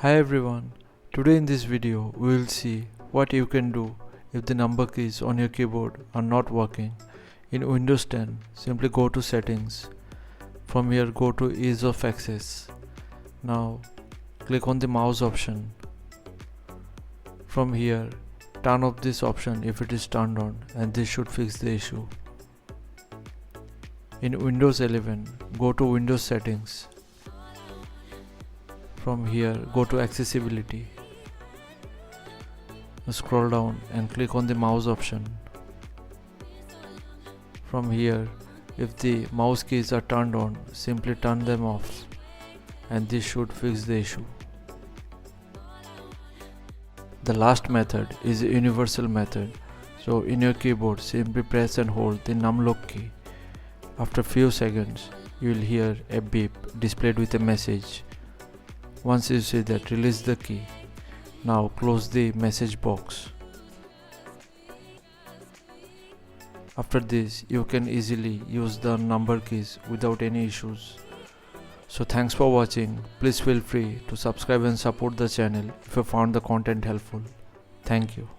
Hi everyone, today in this video we will see what you can do if the number keys on your keyboard are not working. In Windows 10, simply go to settings. From here go to ease of access. Now click on the mouse option. From here turn off this option if it is turned on, and this should fix the issue. In Windows 11, go to Windows settings. From here go to accessibility. Scroll down and click on the mouse option. From here, if the mouse keys are turned on, simply turn them off, and this should fix the issue. The last method is a universal method. So in your keyboard, simply press and hold the numlock key. After few seconds, you will hear a beep displayed with a message. Once you see that, release the key. Now close the message box. After this, you can easily use the number keys without any issues. So thanks for watching. Please feel free to subscribe and support the channel if you found the content helpful. Thank you.